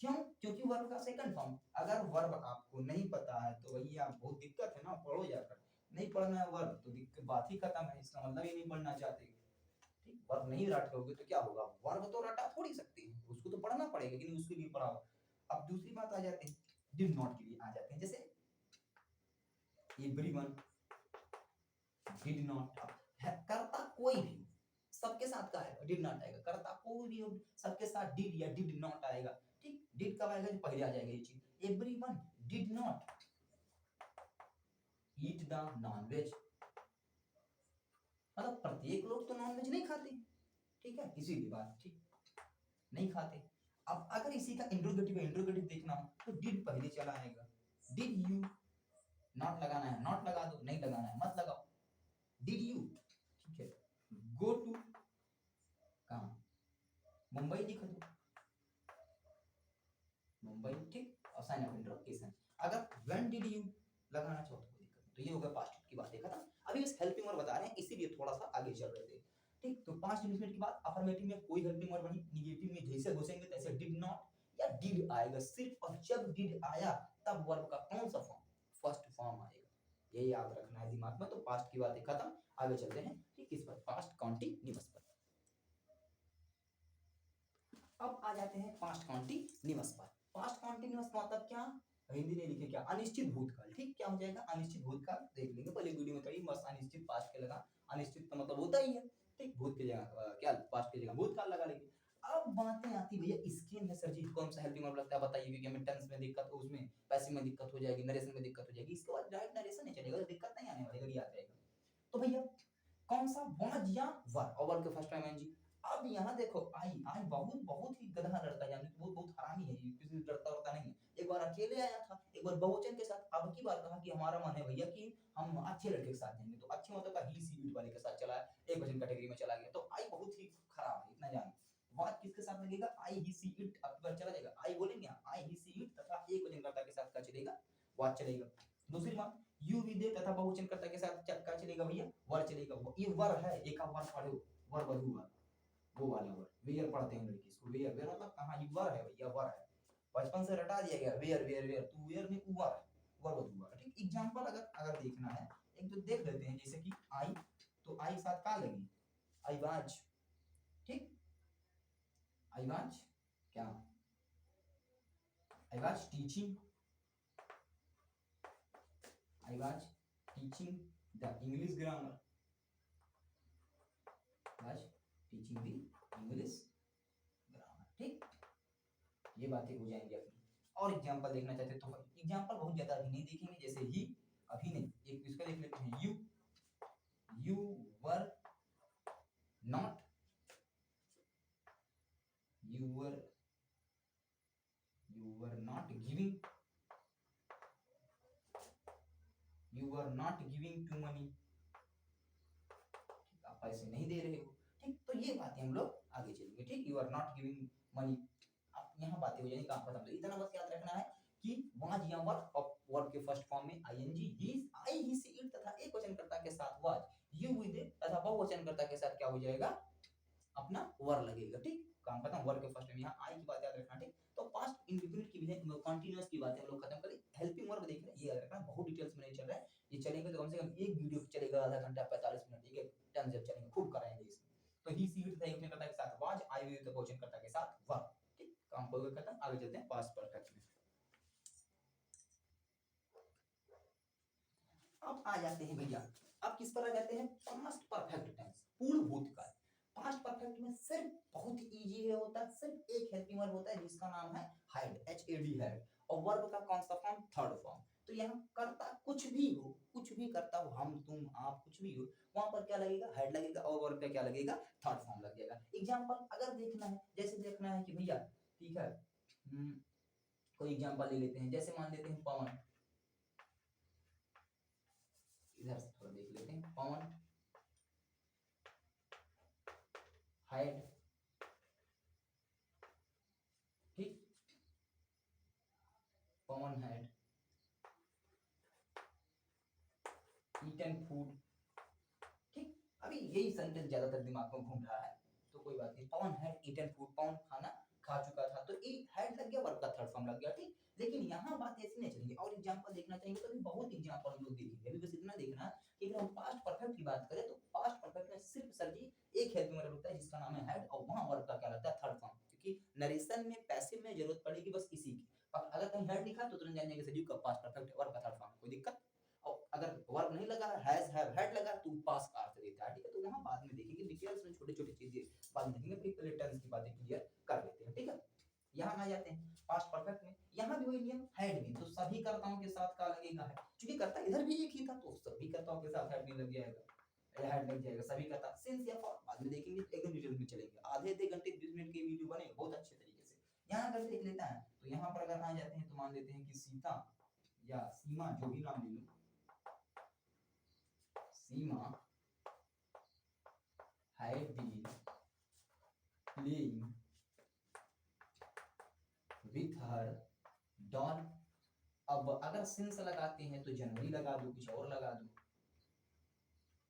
क्यों? क्योंकि वर्ब का सेकंड फॉर्म। अगर वर्ब आपको नहीं पता है तो भैया बहुत दिक्कत है ना, पढ़ो जाकर। नहीं पढ़ना है वर्ब तो दिक्कत, बात ही खत्म है, इसका मतलब ही नहीं पढ़ना चाहते। ठीक, वर्ब नहीं रट लोगे तो क्या होगा? वर्ब तो रटा थोड़ी सकते हैं, उसको तो पढ़ना पड़ेगा, लेकिन उसके लिए पढ़ाओ। अब दूसरी बात आ जाती है, डिड नॉट के लिए आ जाते हैं। जैसे एवरीवन डिड नॉट, करता कोई भी सबके साथ का आएगा, डिड नॉट आएगा। करता कोई भी हो सबके साथ डिड या डिड नॉट आएगा। ठीक, डिड कब आएगा? जो पहले आ जाएगा ये चीज। Everyone did not eat the nonveg, मतलब प्रत्येक लोग तो नॉनवेज नहीं खाते। ठीक है, इसीलिए बात। ठीक, नहीं खाते। अब अगर इसी का इंट्रोगेटिव है, इंट्रोगेटिव देखना हो तो डिड पहले चला आएगा। डिड यू, नॉट लगाना है नॉट लगा दो, नहीं लगाना है मत लगाओ। डिड यू, ठीक है, गो टू, कहाँ? मुंबई लिख दो, मुंबई। ठीक, और साइन ऑफ इंटरोगेशन। अगर व्हेन डिड यू लगाना चाहो तो कोई दिक्कत नहीं। तो ये होगा पास्ट की बात, खत्म। अभी इस हेल्पिंग वर्ब बता रहे हैं, इसीलिए थोड़ा सा आगे चल रहे थे। ठीक, तो पास्ट इंडेफिनिट के बाद अफर्मेटिव में कोई हेल्पिंग वर्ब नहीं, निगेटिव में जैसे घुसेंगे तैसे डिड नॉट या डिड आएगा सिर्फ। और जब डिड आया तब वर्ब का कौन सा फॉर्म? फर्स्ट फॉर्म आएगा। ये याद रखना है दिमाग में। तो पास्ट की बातें खत्म, आगे चलते हैं। ठीक, किस पर? पास्ट कॉन्टिन्यूअस पर। अब आ जाते हैं पास्ट कॉन्टिन्यूअस पर। पास्ट कॉन्टिन्यूअस मतलब क्या? हिंदी में लिखे क्या? अनिश्चित भूतकाल। ठीक, क्या हो जाएगा? अनिश्चित भूतकाल। देख लेंगे पहले वीडियो में, कहीं बस अनिश्चित पास्ट के लगा, अनिश्चित का मतलब होता ही है। ठीक, भूत की जगह क्या, पास्ट की जगह भूतकाल लगा लेंगे। अब बातें आती भैया इसके में, सर जी कौन सा हेल्पिंग वर्ब लगता है बताइए, क्योंकि हमें टेंस में दिक्कत हो, उसमें पैसिव में दिक्कत हो जाएगी, नरेशन में दिक्कत हो जाएगी। इसके बाद डायरेक्ट नरेशन नहीं चलेगा तो दिक्कत नहीं आने वाली, अगर याद रहेगा तो। भैया कौन सा? वाज या वर, और वर के फर्स्ट टाइम एनजी। अब यहाँ देखो आई, आई बहुत बहुत ही गधा लड़का, यानी बहुत बहुत हरामी है ये, किसी से डरता वरता नहीं है। एक बार अकेले आया था, एक बार बहुवचन के साथ। अब की बार कहा कि हमारा मन है भैया कि हम अच्छे लड़के के साथ जाएंगे, तो अच्छे मतलब का ही सी वाले के साथ चला है, एक वचन कैटेगरी में चला गया। तो आई बहुत ही खराब है, इतना जान। वाज किसके साथ लगेगा? आई ही सी इट। अब बार चला जाएगा, आई बोलेंगे आई ही सी इट तथा एक वचन कर्ता के साथ क्या चलेगा? वाज चलेगा। दूसरी बात, यू विदे तथा बहुवचन कर्ता के साथ क्या चलेगा भैया? वर चलेगा। ये वर है, एक आप वर पढ़ो, वर बधुआ, वो वाला वर। वेयर पढ़ते हैं लड़की इसको, वेयर, वेयर मतलब कहाँ? ये वर है भैया, वर है। बचपन से रटा दिया गया वेयर वेयर वेयर, तू वेयर नहीं, वर है, वर बधुआ। ठीक, एग्जांपल अगर अगर देखना है एक तो देख लेते हैं, जैसे कि आई, तो आई साथ का लगी? I was. ठीक, आई वाज क्या? I was teaching, I was teaching the English grammar. Was teaching the English grammar. ठीक, ये बातें हो जाएंगी अपनी। और एग्जांपल देखना चाहते तो एग्जांपल बहुत ज्यादा अभी नहीं देखेंगे, जैसे ही अभी नहीं, एक इसका देख लेते हैं। you were not, you were not giving, you were not giving too money, आप पैसे नहीं दे रहे हो। ठीक, तो ये बातें हम लोग आगे चलेंगे। ठीक, you are not giving money, अब यहाँ बातें हो जाएंगी, काम खत्म। तो इतना बस याद रखना है कि वाज या वर, और वर्ब के फर्स्ट फॉर्म में ING, he, I, he, she, it तथा एक वचन कर्ता के साथ वाज, यू विद तथा बहुवचन कर्ता के साथ क्या हो जाएगा? अपना वर लगेगा, ठीक। काम खत्म, वर के फर्स्ट टाइम यहाँ आई की बात याद रखना, ठीक। तो पास्ट इंडेफिनिट की भी कंटीन्यूअस की बातें हम लोग खत्म करें, हेल्पिंग वर्ब देख रहे हैं, ये याद रखना, बहुत डिटेल्स में नहीं चल रहा है, ये चलेगा तो कम से कम एक वीडियो चलेगा आधा घंटा 45 मिनट, ठीक है, टन जब चलेंगे खूब कराएंगे इसमें। तो ही सी था एक ने करता के साथ वाज, आई विल तो क्वेश्चन करता के साथ वर, ठीक। काम हो गया खत्म, आगे चलते हैं पास्ट परफेक्ट में। अब आ जाते हैं भैया, अब किस पर आ जाते हैं, पास्ट परफेक्ट टेंस, पूर्ण भूतकाल। पास्ट परफेक्ट में सिर्फ बहुत इजी है, होता है सिर्फ एक हेल्पिंग वर्ब होता है जिसका नाम है had, H A D had, और वर्ब का कौन सा फॉर्म, थर्ड फॉर्म। तो यहाँ करता कुछ भी हो, कुछ भी करता हो, हम तुम आप कुछ भी हो, वहां पर क्या लगेगा, हेड लगेगा, और वर्ब का क्या लगेगा, थर्ड फॉर्म लग जाएगा। एग्जांपल अगर देखना है, जैसे देखना है कि भैया, ठीक है, कोई एग्जांपल ले लेते हैं, जैसे मान लेते हैं पवन, इधर से थोड़ा देख लेते हैं, पवन हाइड, ठीक, पवन हैड ईटन फूड, ठीक। अभी यही सेंटेंस ज्यादातर दिमाग में घूम रहा है, तो कोई बात नहीं, पवन हैड ईटन फूड, पवन खाना खा चुका था, तो ई हैड लग गया, वर्ब का थर्ड फॉर्म लग गया, ठीक। लेकिन यहाँ बात ऐसी नहीं चलेगी, और एग्जांपल देखना चाहेंगे तो अभी बहुत एग्जांपल हम लोग देखेंगे, अभी बस इतना देखना कि अगर हम पास्ट परफेक्ट की बात करें तो पास्ट परफेक्ट में सिर्फ सर जी एक हेल्पिंग वर्ब होता है जिसका नाम है हैड, और वहां वर्ब का क्या लगता है, थर्ड फॉर्म, क्योंकि नरेशन में पैसिव में जरूरत पड़ेगी बस इसी की। अगर कहीं हैड लिखा तो तुरंत जान जाएंगे सर जी का पास्ट परफेक्ट वर्ब का थर्ड फॉर्म, कोई दिक्कत। और अगर वर्ब नहीं लगा, हैज हैव हैड लगा, तो पास का अर्थ देता है, ठीक है। तो वहां बाद में देखेंगे डिटेल्स में, छोटे छोटे चीजें बाद में देखेंगे, फिर पहले टेंस की बातें क्लियर कर लेते हैं, ठीक है। यहाँ आ जाते हैं पास्ट परफेक्ट में, यहाँ भी वही नियम, हैड भी, तो सभी कर्ताओं के साथ का लगेगा है, क्योंकि कर्ता इधर भी एक ही था तो सभी कर्ताओं के साथ हैड भी लग जाएगा, हैड लग जाएगा, सभी कर्ता, सिंस या फॉर बाद में देखेंगे, एकदम डिटेल में चलेंगे, आधे आधे घंटे 20 मिनट के वीडियो बने बहुत अच्छे तरीके से। यहाँ अगर देख लेता है तो यहाँ पर अगर आ जाते हैं तो मान लेते हैं कि सीता या सीमा, जो भी नाम ले लो, सीमा had been playing with her doll। अब अगर सिंस लगाते हैं तो जनवरी लगा दो, कुछ और लगा दो,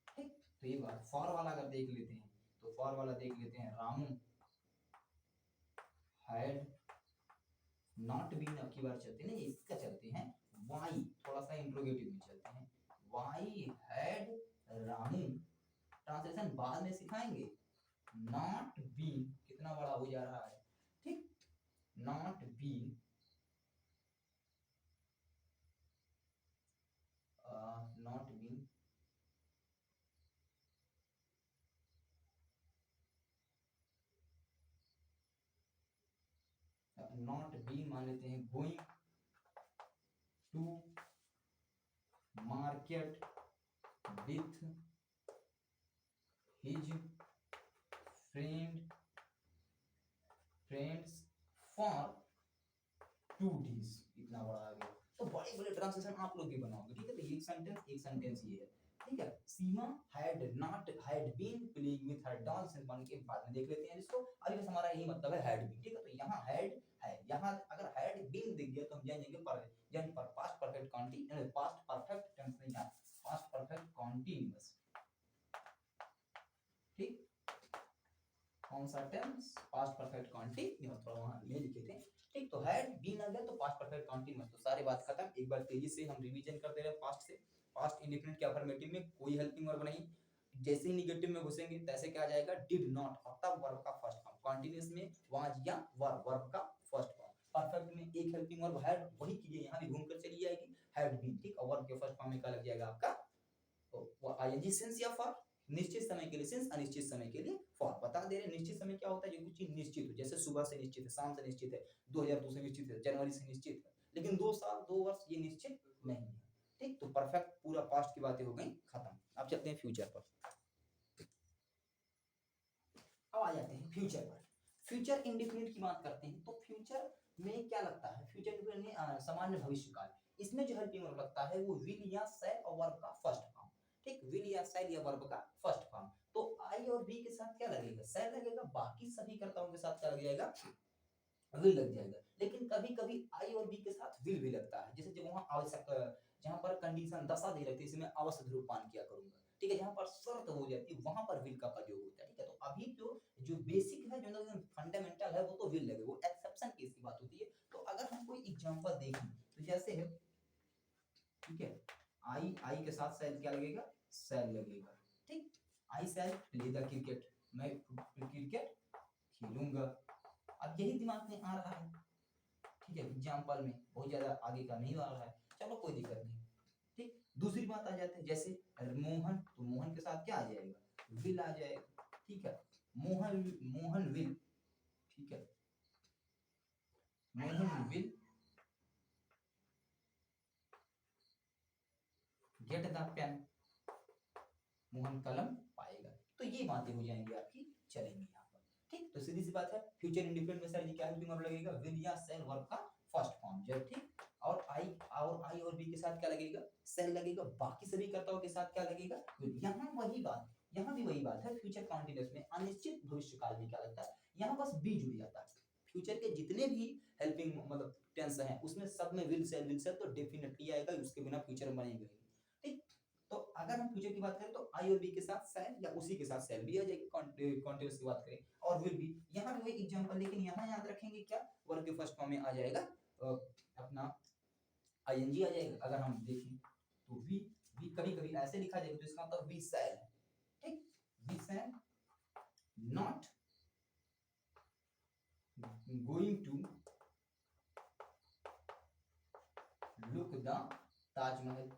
ठीक। तो ये बात, फॉर वाला अगर देख लेते हैं तो फॉर वाला देख लेते हैं, रामू हैड नॉट बीन, अब की बार चलते हैं इसका चलते हैं वाई, थोड़ा सा इंट्रोगेटिव में चलते हैं, वाई हैड रामू, ट्रांसलेशन बाद में सिखाएंगे, नॉट बीन कितना बड़ा हो जा रहा है, ठीक, not been not been not been मान लेते हैं, going to market with his friends for 2 days, इतना बड़ा आ गया। तो बड़े बड़े ट्रांसलेशन आप लोग भी बनाओगे, ठीक है। तो एक सेंटेंस ये है, ठीक है, Seema had not had been playing with her doll, से बन के बाद में देख लेते हैं इसको, अभी बस हमारा यही मतलब है हैड बीन, ठीक है। तो यहाँ हैड है, यहाँ अगर हैड बीन दिख गया तो हम जानेंगे पर यानी पर past perfect continuous, past perfect tense नहीं है, पास्ट परफेक्ट कंटीन्यूअस, ठीक। कौन सा टेंस, पास्ट परफेक्ट कंटीन्यूअस, थोड़ा वहां ले लिखे थे, ठीक। तो हैड बीन आ गया तो पास्ट परफेक्ट कंटीन्यूअस, तो सारी बात खत्म। एक बार तेजी से हम रिवीजन करते रहे पास्ट से, पास्ट इंडेफिनिट के अफर्मेटिव में कोई हेल्पिंग वर्ब नहीं, जैसे ही निगेटिव में घुसेंगे तैसे क्या आ जाएगा, डिड नॉट, और तब वर्ब का फर्स्ट फॉर्म, कंटीन्यूअस में वाज या वर, वर्ब का फर्स्ट फॉर्म, परफेक्ट में एक हेल्पिंग वर्ब हैड, वही चीजें यहाँ भी घूमकर चली जाएगी, हैड बीन, ठीक। और वर्ब के फर्स्ट फॉर्म में क्या लग जाएगा आपका, तो आईएनजी सिंस या फॉर, निश्चित समय के लिए सिंस, अनिश्चित समय के लिए फॉर। बता दे रहे निश्चित समय क्या होता है, जो कुछ चीज निश्चित हो, जैसे सुबह से निश्चित है, शाम से निश्चित है, 2002 से निश्चित है, जनवरी से निश्चित है, लेकिन 2 साल 2 वर्ष ये निश्चित नहीं है, ठीक। तो परफेक्ट पूरा पास्ट की बातें हो गई खत्म। अब चलते हैं फ्यूचर पर, अब आ जाते हैं फ्यूचर पर। फ्यूचर इंडेफिनिट की बात करते हैं तो फ्यूचर में क्या लगता है, फ्यूचर इंडेफिनिट में सामान्य भविष्य काल, इसमें जो हेल्पिंग वर्ब लगता है वो विल या शैल और वर्ब का फर्स्ट फॉर्म, ठीक, विल या शैल या वर्ब का फर्स्ट फॉर्म। तो आई और बी के साथ क्या लगेगा, शैल लगेगा, बाकी सभी कर्ताओं के साथ क्या लग जाएगा, विल लग जाएगा। लेकिन कभी कभी आई और बी के साथ विल भी लगता है, जैसे जब वहां आवश्यक, जहां पर कंडीशन दशा दे रखी है, इसमें अवश्य धूम्रपान किया करूंगा, ठीक है, जहाँ पर शर्त हो जाती है वहां पर विल का प्रयोग होता है। ठीक है, तो अभी जो जो बेसिक है, जो फंडामेंटल है, वो तो विल लगे, वो एक्सेप्शन केस की बात होती है। तो अगर हम कोई एग्जांपल देखें तो जैसे है, ठीक है, आई के साथ शैल क्या लगेगा, शैल लगेगा। ठीक, आई शैल प्ले द क्रिकेट, मैं क्रिकेट खेलूंगा। अब यही दिमाग में आ रहा है, ठीक है, एग्जांपल में बहुत ज्यादा आगे का नहीं आ रहा है, चलो कोई दिक्कत नहीं। ठीक, दूसरी बात आ जाते हैं, जैसे मोहन, तो मोहन के साथ क्या आ जाएगा, विल आ जाएगा। ठीक है, मोहन विल, ठीक है, Mohan will get the pen, Mohan कलम पाएगा। तो ये बातें हो जाएंगी आपकी, चलेंगी यहाँ पर। ठीक, तो सीधी सी बात है, फ्यूचर इंडिपेंडेंट में सर जी क्या हेल्पिंग वर्ब लगेगा, विल या शैल वर्ब का फर्स्ट फॉर्म जब। ठीक, और आई और बी के साथ क्या लगेगा, शैल लगेगा। बाकी सभी कर्ताओं के साथ क्या लगेगा, यहाँ वही बात, यहाँ भी वही बात है। फ्यूचर कॉन्टिन्यूअस में अनिश्चित भविष्य काल में क्या लगता है, यहाँ बस बी जुड़ जाता है। फ्यूचर के जितने भी हेल्पिंग मतलब टेंस हैं उसमें सब में विल शैल तो डेफिनेटली आएगा, उसके बिना फ्यूचर बनेगा। ठीक, तो अगर हम फ्यूचर की बात करें तो आई और बी के साथ शैल या उसी के साथ शैल भी आ जाएगी, कॉन्टिन्यूअस की बात करें, और विल भी। यहाँ भी वही एग्जांपल, लेकिन यहाँ याद रखेंगे क्या, वर्ब के फर्स्ट फॉर्म में आ जाएगा अपना आईएनजी आ जाएगा। अगर हम देखें तो वी कभी कभी ऐसे लिखा जाएगा, तो इसका मतलब वी शैल। ठीक, we shall not going to look the Taj Mahal,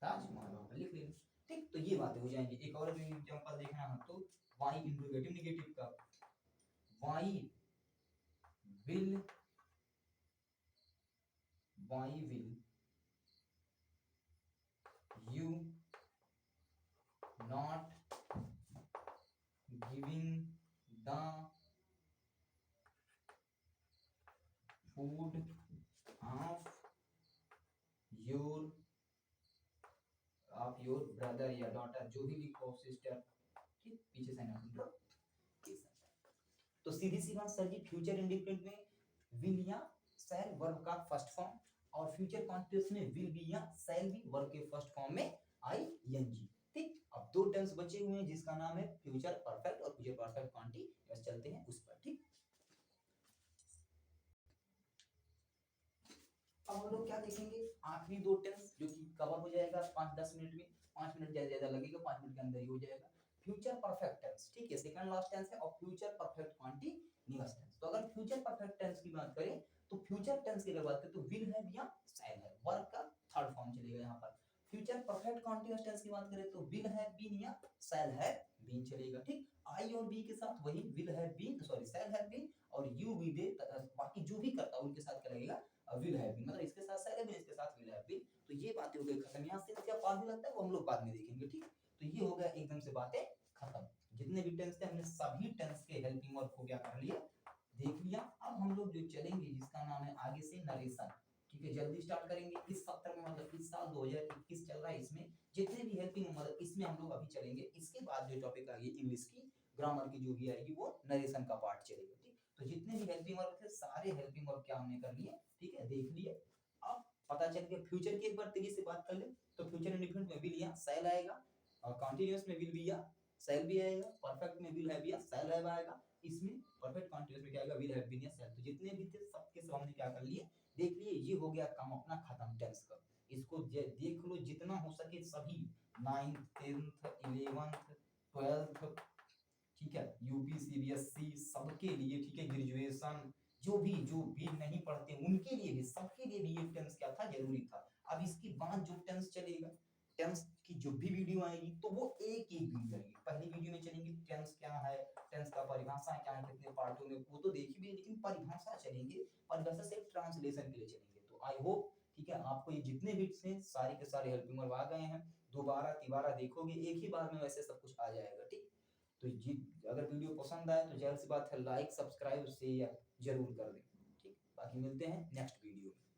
Taj Mahal लिख लेना। ठीक, तो ये बातें हो जाएंगी। एक और एग्जांपल देखना है तो वाई इंट्रोगेटिव नेगेटिव का, why will you not giving the food of your brother या daughter, जो भी लिखो, सिस्टर। ठीक, पीछे साइन ऑफ तो सीधी सी बात सर जी, फ्यूचर इंडिपेंडेंट में विल या शैल वर्ब का फर्स्ट फॉर्म, और फ्यूचर कॉन्टिन्यूअस में विल बी या शैल बी वर्ब के फर्स्ट फॉर्म में आईएनजी। ठीक, अब दो टेंस बचे हुए हैं जिसका नाम है फ्यूचर परफेक्ट और फ्यूचर परफेक्ट कॉन्टिन्यूअस। चलते हैं उस पर। ठीक, अब हम लोग क्या देखेंगे, आखिरी दो टेंस जो कि कवर हो जाएगा 5-10 मिनट में, 5 मिनट ज्यादा लगेगा, 5 मिनट के अंदर ही हो जाएगा। फ्यूचर परफेक्ट टेंस, ठीक है, सेकंड लास्ट टेंस है, और फ्यूचर परफेक्ट कॉन्टिन्यूअस टेंस। तो अगर फ्यूचर परफेक्ट टेंस की बात करें तो फ्यूचर टेंस की अगर बात करें तो विल है या शैल है, वर्ब का थर्ड फॉर्म चलेगा यहाँ पर। फ्यूचर परफेक्ट कॉन्टिन्यूअस टेंस की बात करें तो विल है बीन या शैल है बीन चलेगा। ठीक, आई और बी के साथ वही विल है बीन, सॉरी शैल है बीन, और यू वी दे, बाकी जो भी करता है उनके साथ क्या लगेगा, विल हैव बीन, मतलब इसके साथ शैल है बीन, इसके साथ विल हैव बीन। तो ये बातें हो गई खत्म। यहाँ से क्या फार्मूला लगता है वो हम लोग बाद में देखेंगे। ठीक, तो ये हो गया एकदम से बातें खत्म। जितने भी टेंस थे हमने सभी टेंस के हेल्पिंग वर्ब को क्या कर लिया, देख लिया। अब हम लोग जो चलेंगे जिसका नाम है आगे से नरेशन। ठीक है, जल्दी स्टार्ट करेंगे इस सत्र में, मतलब इस साल 2021 चल रहा है, इसमें जितने भी हेल्पिंग मतलब इसमें हम लोग अभी चलेंगे। इसके बाद जो टॉपिक आएगी इंग्लिश की ग्रामर की जो भी आएगी वो नरेशन का पार्ट चलेगा। ठीक, तो जितने भी हेल्पिंग वर्ब थे सारे हेल्पिंग वर्ब क्या हमने कर लिए, ठीक है, देख लिए। अब पता चल गया फ्यूचर की एक बार तेजी से बात कर ले तो फ्यूचर इंडिफिनिट में विल या शैल आएगा, और कॉन्टिन्यूअस में विल बी या शैल भी आएगा, परफेक्ट में विल हैव या शैल हैव आएगा, इसमें परफेक्ट कॉन्टिन्यूअस में क्या आएगा, विल हैव बीन या शैल। तो जितने भी थे सबके सब हमने क्या कर लिए, देख लिए। ये हो गया काम अपना खत्म टेंस का। इसको देख लो जितना हो सके सभी, 9th 10th 11th 12th, ठीक है, यूपी सीबीएसई सबके लिए, ठीक है, ग्रेजुएशन जो भी नहीं पढ़ते उनके लिए भी, सबके लिए भी ये टेंस क्या था, जरूरी था। अब इसके बाद जो टेंस चलेगा, टेंस की जो भी वीडियो आएगी तो वो एक एक दिन करेंगे। पहली वीडियो में चलेंगे टेंस क्या है, टेंस का परिभाषा क्या है, कितने पार्टों में, वो तो देखी भी, लेकिन परिभाषा चलेंगे, परिभाषा से ट्रांसलेशन के लिए चलेंगे। तो आई होप, ठीक है, आपको ये जितने भी थे सारे के सारे हेल्पिंग वर्ब आ गए हैं। दोबारा तिबारा देखोगे एक ही बार में वैसे सब कुछ आ जाएगा। ठीक, तो जी अगर वीडियो पसंद आए तो जाहिर सी बात है लाइक सब्सक्राइब शेयर जरूर कर दें। ठीक, बाकी मिलते हैं नेक्स्ट वीडियो में।